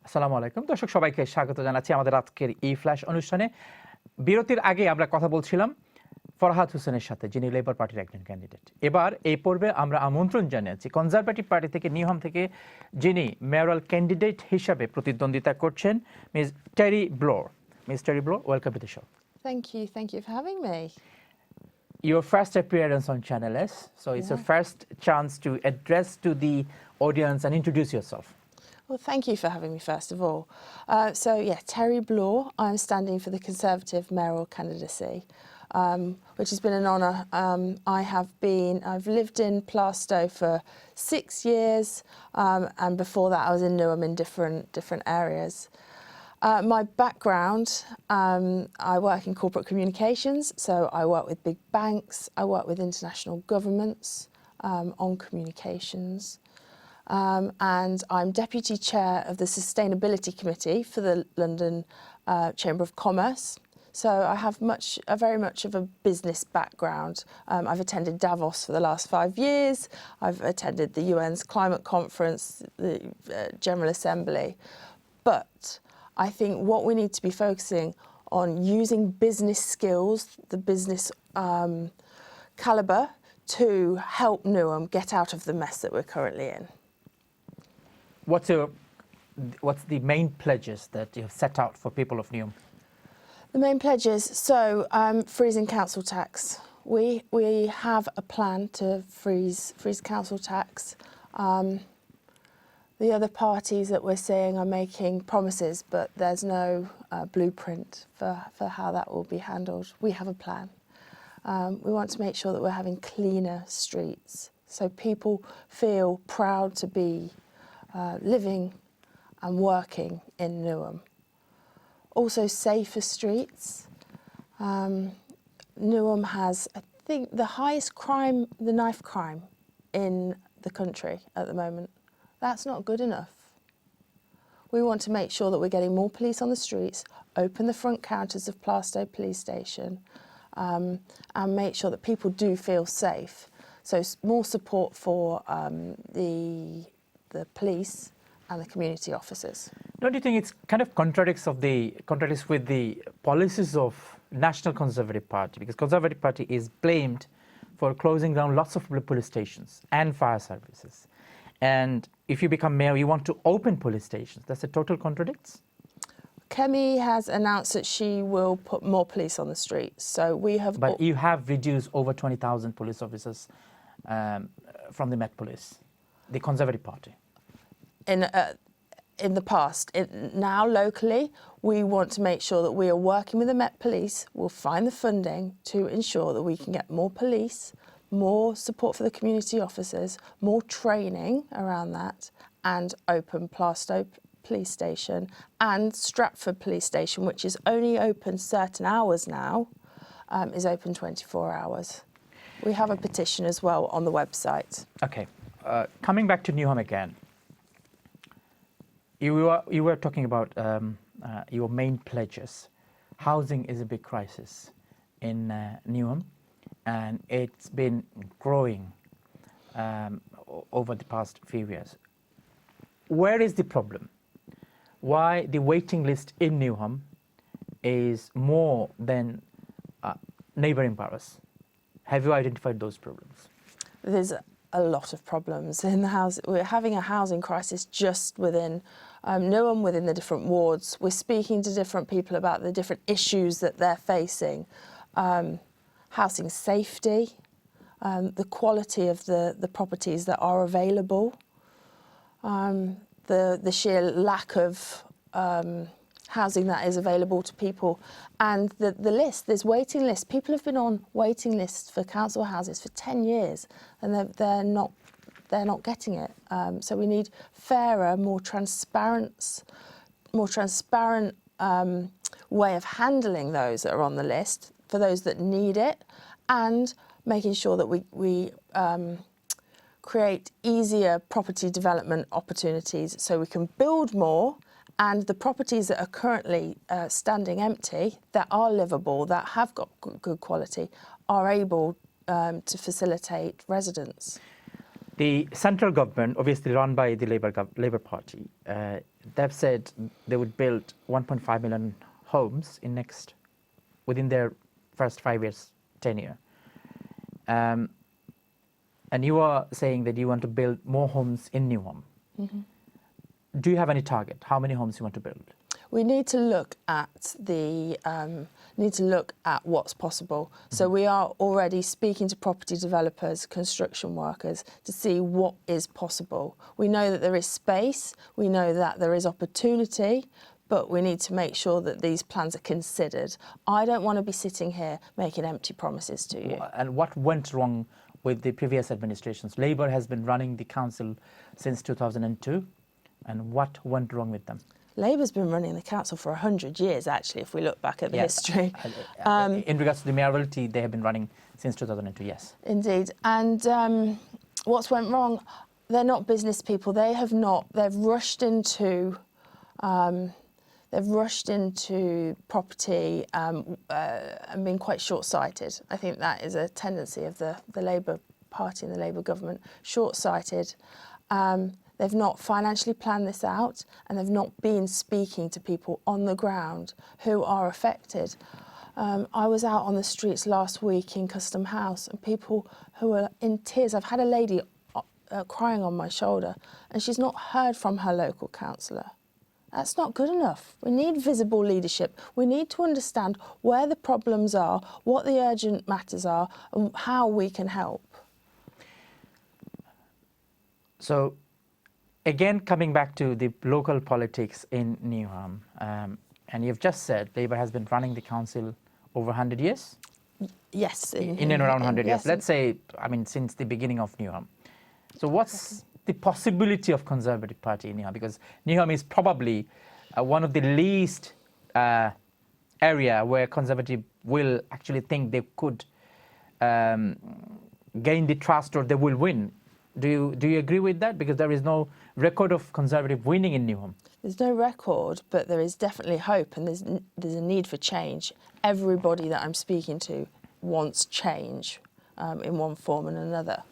আসসালামু আলাইকুম দর্শক, সবাইকে স্বাগত জানাচ্ছি আমাদের আজকের এই ফ্ল্যাশ অনুষ্ঠানে। বিরতির আগে আমরা কথা বলছিলাম ফরহাদ হোসেনের সাথে, যিনি লেবার পার্টির একজন ক্যান্ডিডেট। এবার এই পর্বে আমরা আমন্ত্রণ জানিয়েছি কনজারভেটিভ পার্টি থেকে, নিউহাম থেকে, যিনি মেয়রাল ক্যান্ডিডেট হিসাবে প্রতিদ্বন্দ্বিতা করছেন, miss Terry blur. Miss Terry blur, welcome to the show. Thank you for having me. Your first appearance on Channel S, so it's your first chance to address to the audience and introduce yourself. Well, thank you for having me, first of all. Terri Bloore. I'm standing for the Conservative mayoral candidacy, which has been an honour. I've lived in Plaistow for 6 years, and before that I was in Newham in different areas. My background, I work in corporate communications, so I work with big banks, I work with international governments on communications. And I'm Deputy Chair of the Sustainability Committee for the London Chamber of Commerce. So I have very much of a business background. I've attended Davos for the last 5 years. I've attended the UN's climate conference, the General Assembly. But I think what we need to be focusing on using business skills, the business calibre, to help Newham get out of the mess that we're currently in. What's the main pledges that you have set out for people of Newham? The main pledges, freezing council tax. We have a plan to freeze council tax. The other parties that we're seeing are making promises, but there's no blueprint for how that will be handled. We have a plan. We want to make sure that we're having cleaner streets, so people feel proud to be living and working in Newham. Also, safer streets. Newham has, I think, the highest crime, the knife crime in the country at the moment. That's not good enough. We want to make sure that we're getting more police on the streets, open the front counters of Plaistow Police Station, and make sure that people do feel safe. So more support for the police and the community officers. Don't you think it's kind of contradicts with the policies of National Conservative Party? Because Conservative Party is blamed for closing down lots of police stations and fire services. And if you become mayor, you want to open police stations. That's a total contradicts. Kemi has announced that she will put more police on the streets. So we have. But you have reduced over 20,000 police officers from the Met Police, the Conservative Party. In the past. Now, locally, we want to make sure that we are working with the Met Police. We'll find the funding to ensure that we can get more police, more support for the community officers, more training around that, and open Plaistow Police Station and Stratford Police Station, which is only open certain hours now, is open 24 hours. We have a petition as well on the website. Okay. Coming back to Newham again. You were talking about your main pledges. Housing is a big crisis in Newham, and it's been growing over the past few years. Where is the problem? Why the waiting list in Newham is more than neighbouring boroughs? Have you identified those problems? There's a lot of problems in the house. We're having a housing crisis just within Newham, within the different wards. We're speaking to different people about the different issues that they're facing. Housing safety, the quality of the properties that are available, the sheer lack of housing that is available to people, and the list. There's waiting lists. People have been on waiting lists for council houses for 10 years, and they're not getting it. So we need fairer, more transparent way of handling those that are on the list for those that need it, and making sure that we create easier property development opportunities so we can build more. And the properties that are currently standing empty, that are livable, that have got good quality, are able to facilitate residents. The central government, obviously run by the Labour Party, they've said they would build 1.5 million homes within their first 5 years tenure. And you are saying that you want to build more homes in Newham. Mm-hmm. Do you have any target? How many homes you want to build? We need to look at what's possible. So we are already speaking to property developers, construction workers to see what is possible. We know that there is space, we know that there is opportunity, but we need to make sure that these plans are considered. I don't want to be sitting here making empty promises to you. And what went wrong with the previous administrations? Labour has been running the council since 2002, and what went wrong with them? Labour's been running the council for 100 years, actually, if we look back at the history. In regards to the mayoralty, they have been running since 2002, yes. Indeed. And what's went wrong? They're not business people. They've rushed into property and been quite short-sighted. I think that is a tendency of the Labour Party and the Labour government, short-sighted. They've not financially planned this out, and they've not been speaking to people on the ground who are affected. I was out on the streets last week in Custom House, and people who are in tears. I've had a lady crying on my shoulder, and she's not heard from her local councillor. That's not good enough. We need visible leadership. We need to understand where the problems are, what the urgent matters are, and how we can help. So, again, coming back to the local politics in Newham, and you've just said Labour has been running the council over 100 years? Yes. In and around 100 years. Let's say, since the beginning of Newham. So what's the possibility of Conservative Party in Newham? Because Newham is probably one of the least area where Conservative will actually think they could gain the trust or they will win. Do you agree with that? Because there is no record of Conservative winning in Newham. There's no record, but there is definitely hope, and there's a need for change. Everybody that I'm speaking to wants change in one form and another.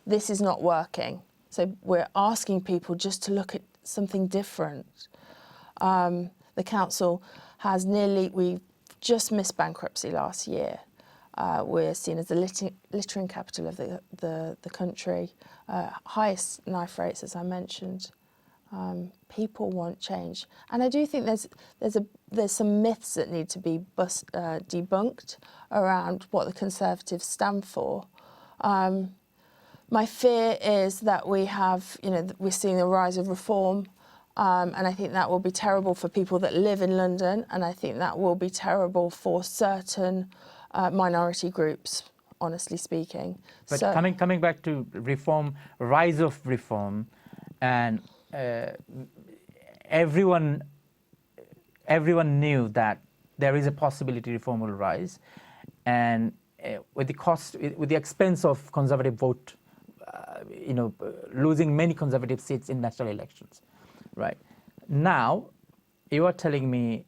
This is not working. So we're asking people just to look at something different. The council has we've just missed bankruptcy last year. We're seen as the littering capital of the country, highest knife rates, as I mentioned. People want change, and I do think there's some myths that need to be debunked around what the Conservatives stand for. My fear is that we're seeing the rise of reform, and I think that will be terrible for people that live in London, and I think that will be terrible for certain minority groups, honestly speaking. But coming back to reform, rise of reform, and everyone knew that there is a possibility reform will rise, and with the expense of Conservative vote, losing many Conservative seats in national elections, right? Now, you are telling me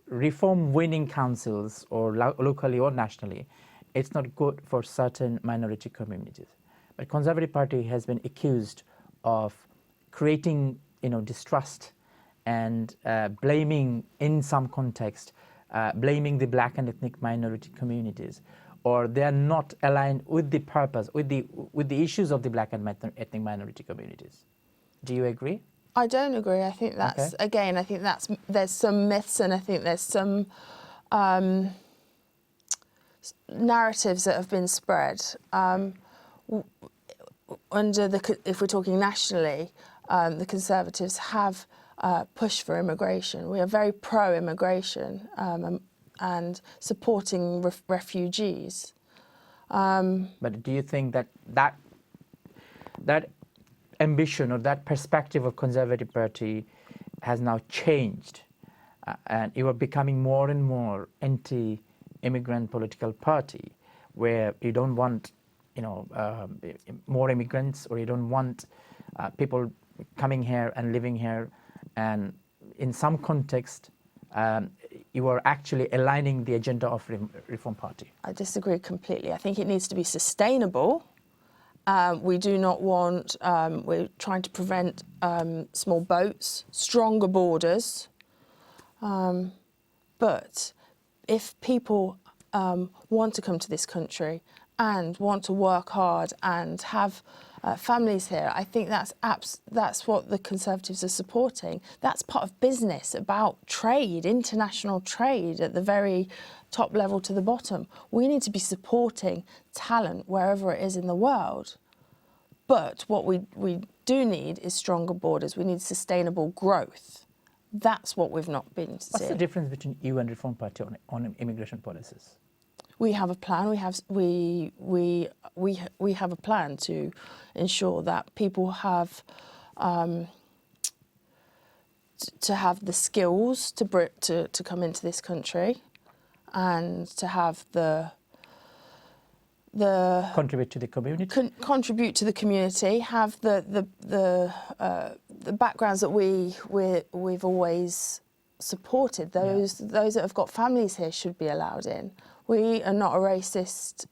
reform winning councils, or locally or nationally, it's not good for certain minority communities. But Conservative Party has been accused of creating, distrust and blaming, in some context, blaming the black and ethnic minority communities, or they are not aligned with the purpose, with the issues of the black and ethnic minority communities. Do you agree? I don't agree. I think that's, again, there's some myths, and I think there's some narratives that have been spread. If we're talking nationally, the Conservatives have pushed for immigration. We are very pro-immigration and supporting refugees. But do you think that ambition or that perspective of Conservative Party has now changed, and you are becoming more and more anti-immigrant political party, where you don't want more immigrants, or you don't want people coming here and living here, and in some context you are actually aligning the agenda of Reform Party? I disagree completely. I think it needs to be sustainable, We do not want, we're trying to prevent small boats, stronger borders. But if people want to come to this country and want to work hard and have families here, I think that's what the Conservatives are supporting. That's part of business, about trade, international trade at the very top level to the bottom. We need to be supporting talent wherever it is in the world. But what we do need is stronger borders. We need sustainable growth. That's what we've not been seeing. What's the difference between you and Reform Party on immigration policies? We have a plan. We have a plan to ensure that people have to have the skills to come into this country, and to have the contribute to the community. Contribute to the community. Have the backgrounds that we've always supported. Those that have got families here should be allowed in. We are not a racist.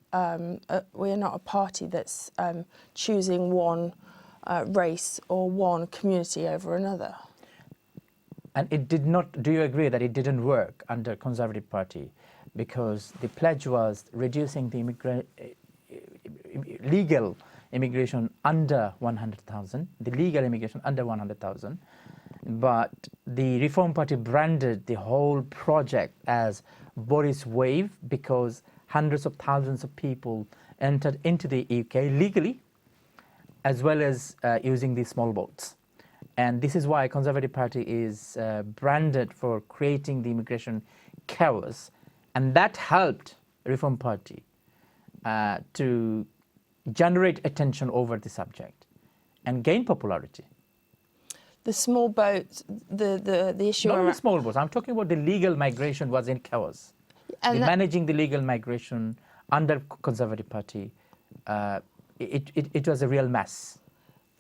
We are not a party that's choosing one race or one community over another. And it did not. Do you agree that it didn't work under Conservative Party, because the pledge was reducing the legal immigration under 100,000, the legal immigration under 100,000, but the Reform Party branded the whole project as Boris Wave, because hundreds of thousands of people entered into the UK legally, as well as using these small boats. And this is why Conservative Party is branded for creating the immigration chaos. And that helped Reform Party to generate attention over the subject and gain popularity. The small boats, the issue Not around... only small boats, I'm talking about the legal migration was in chaos. And managing the legal migration under Conservative Party, it was a real mess.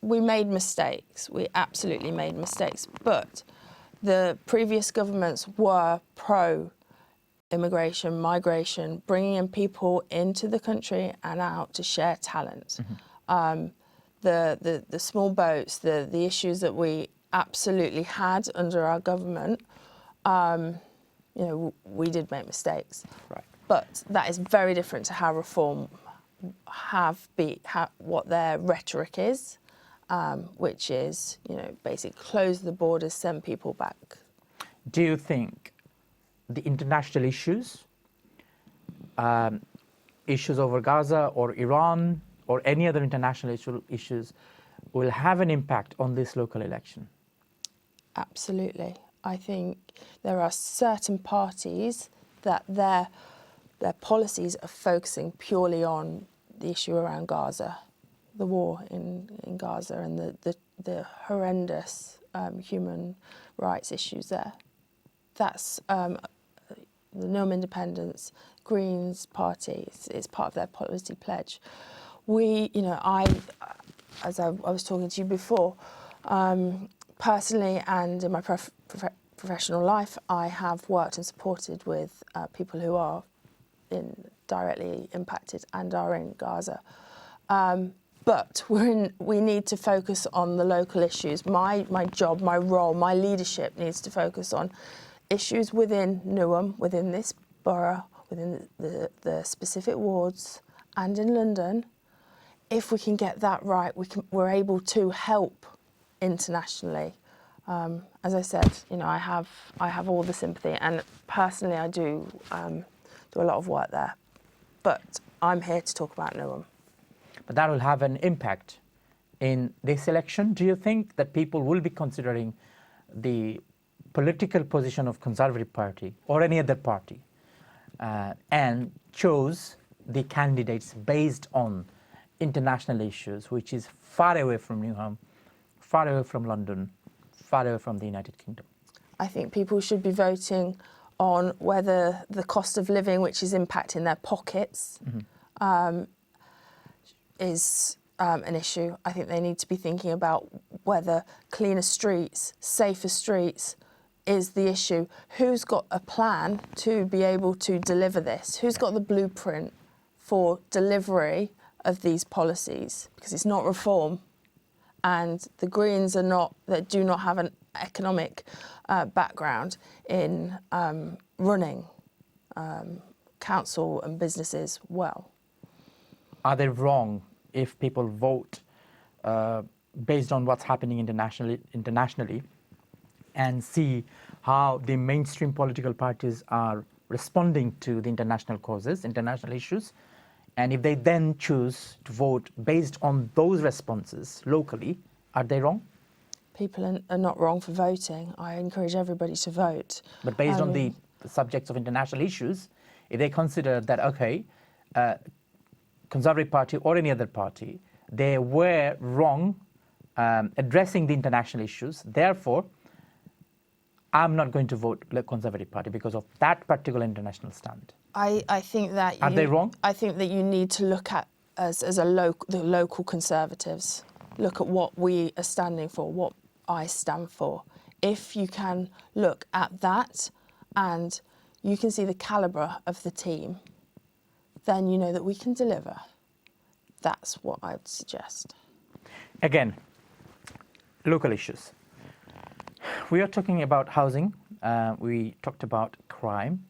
We made mistakes. We absolutely made mistakes. But the previous governments were pro-immigration, migration, bringing in people into the country and out to share talent. Mm-hmm. The small boats, the issues that we absolutely had under our government, you know, we did make mistakes. Right. But that is very different to how Reform what their rhetoric is, which is, you know, basically close the borders, send people back. Do you think the international issues, issues over Gaza or Iran or any other international issues, will have an impact on this local election? Absolutely. I think there are certain parties that their policies are focusing purely on the issue around Gaza, the war in Gaza, and the horrendous human rights issues there. That's the Nome Independence, Greens Party. It's part of their policy pledge. We, you know, as I was talking to you before, personally and in my professional life, I have worked and supported with people who are directly impacted and are in Gaza. But we need to focus on the local issues. My job, my role, my leadership needs to focus on issues within Newham, within this borough, within the specific wards, and in London. If we can get that right, we're able to help internationally. As I said, you know, I have all the sympathy, and personally, I do a lot of work there. But I'm here to talk about Newham. But that will have an impact in this election. Do you think that people will be considering the political position of Conservative Party or any other party and chose the candidates based on international issues, which is far away from Newham, far away from London, far away from the United Kingdom? I think people should be voting on whether the cost of living, which is impacting their pockets, is an issue. I think they need to be thinking about whether cleaner streets, safer streets is the issue. Who's got a plan to be able to deliver this? Who's got the blueprint for delivery of these policies, because it's not reform, and the Greens are not, that do not have an economic background in running council and businesses well. Are they wrong if people vote based on what's happening internationally and see how the mainstream political parties are responding to the international causes, international issues, and if they then choose to vote based on those responses locally, are they wrong? People are not wrong for voting. I encourage everybody to vote. But based on the subjects of international issues, if they consider that, okay, Conservative Party or any other party, they were wrong addressing the international issues, therefore, I'm not going to vote the Conservative Party because of that particular international stand. I think that Are they wrong? I think that you need to look at the local Conservatives, look at what we are standing for, what I stand for. If you can look at that and you can see the calibre of the team, then you know that we can deliver. That's what I'd suggest. Again, local issues. We are talking about housing. We talked about crime.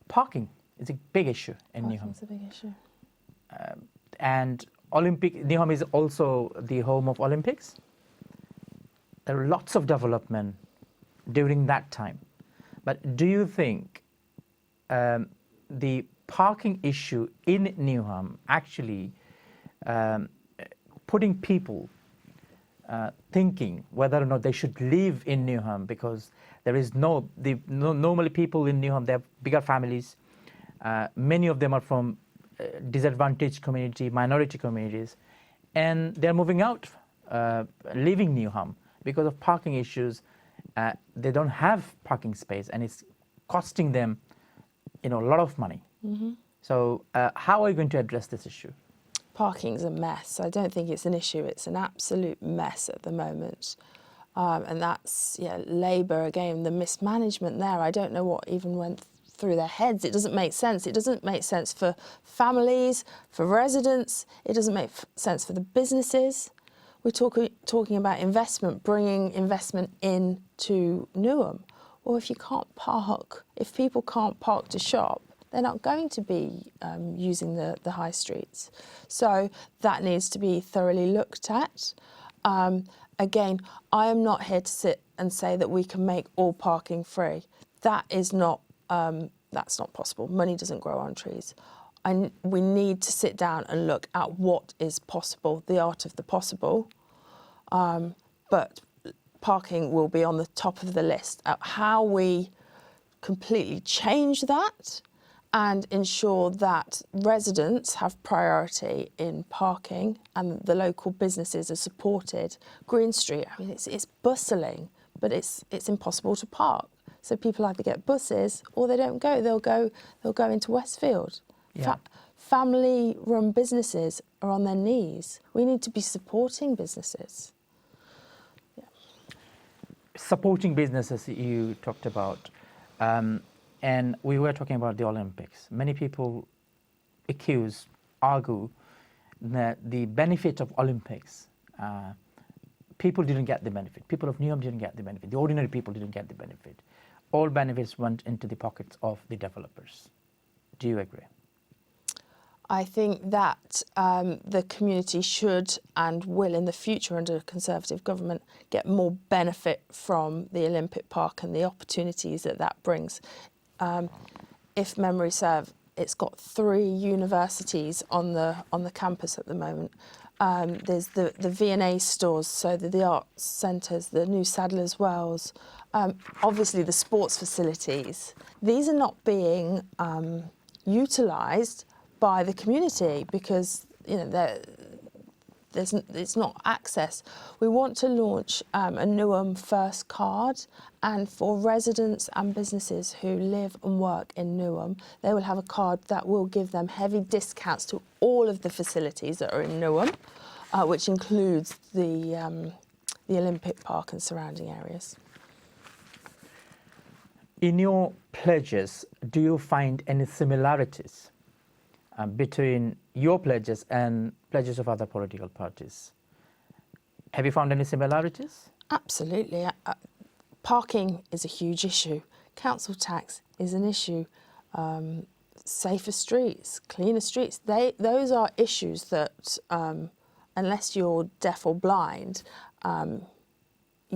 Parking is a big issue in Newham. It's a big issue. And Newham is also the home of Olympics. There are lots of development during that time. But do you think the parking issue in Newham actually putting people thinking whether or not they should live in Newham, because there is normally people in Newham, they have bigger families. Many of them are from disadvantaged community, minority communities, and they're moving out, leaving Newham because of parking issues. They don't have parking space, and it's costing them, a lot of money. Mm-hmm. So how are you going to address this issue? Parking's a mess. I don't think it's an issue. It's an absolute mess at the moment. And that's, Labour, again, the mismanagement there. I don't know what even went through their heads. It doesn't make sense. It doesn't make sense for families, for residents. It doesn't make sense for the businesses. We're talking about investment, bringing investment into Newham. Well, if people can't park to shop, they're not going to be using the high streets. So that needs to be thoroughly looked at. Again, I am not here to sit and say that we can make all parking free. That's not possible. Money doesn't grow on trees. We need to sit down and look at what is possible, the art of the possible. But parking will be on the top of the list. How we completely change that and ensure that residents have priority in parking and the local businesses are supported. Green Street, I mean, it's bustling, but it's impossible to park. So people either get buses or they don't go. They'll go into Westfield. Yeah. Family-run businesses are on their knees. We need to be supporting businesses. Yeah. Supporting businesses you talked about. And we were talking about the Olympics. Many people argue that the benefit of Olympics, people didn't get the benefit. People of Newham didn't get the benefit. The ordinary people didn't get the benefit. All benefits went into the pockets of the developers. Do you agree? I think that the community should and will in the future under a Conservative government get more benefit from the Olympic Park and the opportunities that brings. If memory serves, it's got 3 universities on the campus at the moment. There's the V&A stores, so the arts centres, the new Sadler's Wells, obviously the sports facilities. These are not being utilised by the community because it's not access. We want to launch a Newham First card, and for residents and businesses who live and work in Newham, they will have a card that will give them heavy discounts to all of the facilities that are in Newham, which includes the Olympic Park and surrounding areas. In your pledges, do you find any similarities between your pledges and pledges of other political parties. Have you found any similarities? Absolutely. Parking is a huge issue. Council tax is an issue. Safer streets, cleaner streets. Those are issues that, unless you're deaf or blind,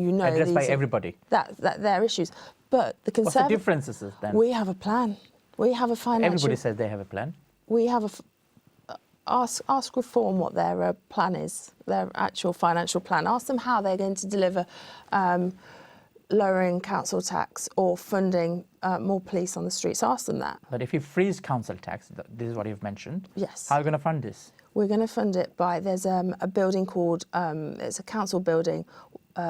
you know Addressed by these are- everybody. that they're issues. But the What's the Conservative, differences then? we have a plan. We have a financial. Everybody says they have a plan. We have ask Reform what their plan is, their actual financial plan. Ask them how they're going to deliver lowering council tax or funding more police on the streets. Ask them that. But if you freeze council tax, this is what you've mentioned. Yes. How are you going to fund this? We're going to fund it by, there's a building called, it's a council building,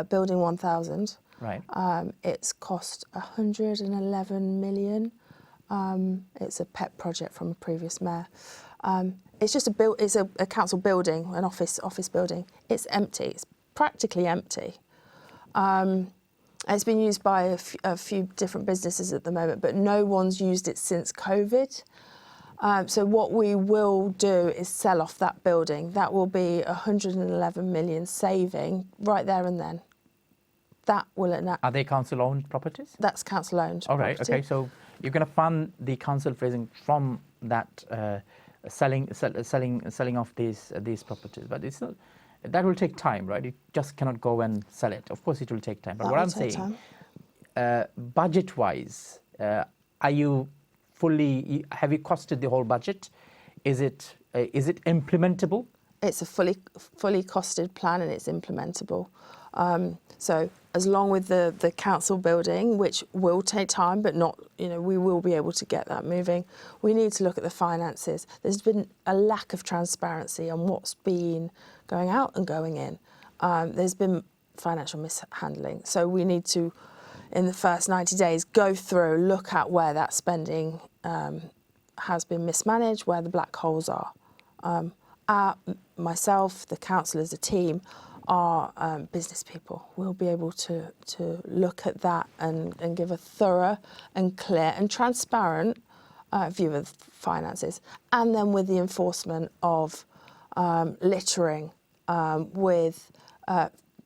Building 1000. Right. It's cost 111 million. It's a pet project from a previous mayor. It's just it's a council building, an office building. It's empty. It's practically empty. It's been used by a few different businesses at the moment, but no one's used it since COVID. So what we will do is sell off that building. That will be 111 million saving right there and then. That will Are they council-owned properties? That's council-owned. All right. property. Okay. So you're going to fund the council freezing from that selling off these properties, but it's not. That will take time, right? You just cannot go and sell it. Of course, it will take time. But That what will I'm take saying, time. budget-wise, are you have you costed the whole budget? Is it implementable? It's a fully costed plan and it's implementable. So as long with the council building, which will take time, but not, we will be able to get that moving. We need to look at the finances. There's been a lack of transparency on what's been going out and going in. There's been financial mishandling. So we need to, in the first 90 days, go through, look at where that spending has been mismanaged, where the black holes are. Myself, the council as a team, are business people. We'll be able to look at that and give a thorough and clear and transparent view of finances. And then with the enforcement of littering, with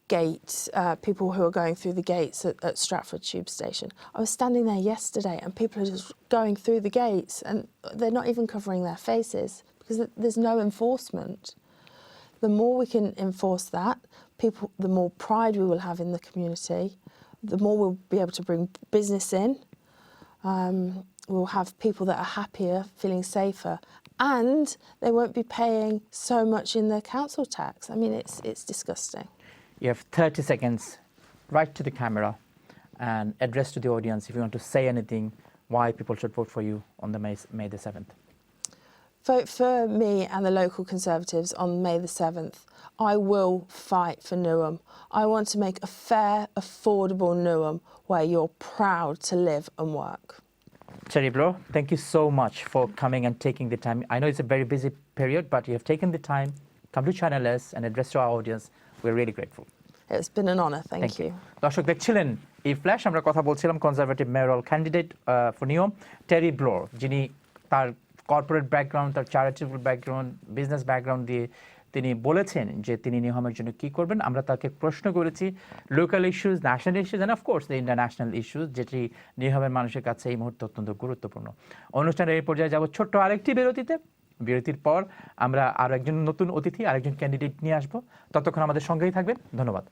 gates, people who are going through the gates at Stratford Tube Station. I was standing there yesterday and people are just going through the gates and they're not even covering their faces because there's no enforcement. The more we can enforce that, the more pride we will have in the community, the more we'll be able to bring business in. We'll have people that are happier, feeling safer, and they won't be paying so much in their council tax. I mean, it's disgusting. You have 30 seconds, right to the camera, and address to the audience if you want to say anything, why people should vote for you on the May the 7th. Vote for me and the local Conservatives on May the 7th. I will fight for Newham. I want to make a fair, affordable Newham where you're proud to live and work. Terri Bloore, thank you so much for coming and taking the time. I know it's a very busy period, but you have taken the time, come to Channel S and address to our audience. We're really grateful. It's been an honour, thank you. দর্শক দেখছিলেন এই flash, আমরা কথা বলছিলাম conservative mayoral candidate for নিয়ম টেরি blur, যিনি তার corporate background, তার চ্যারিটেবল ব্যাকগ্রাউন্ড, বিজনেস ব্যাকগ্রাউন্ড দিয়ে তিনি বলেছেন যে তিনি নিহমের জন্য কী করবেন। আমরা তাকে প্রশ্ন করেছি local issues, national issues and of course the international issues, যেটি নিহমের মানুষের কাছে এই মুহূর্তে অত্যন্ত গুরুত্বপূর্ণ। অনুষ্ঠানের এই পর্যায়ে যাব ছোট্ট আরেকটি বিরতির পর আমরা আরও একজন নতুন অতিথি, আরেকজন ক্যান্ডিডেট নিয়ে আসবো। ততক্ষণ আমাদের সঙ্গেই থাকবেন। ধন্যবাদ।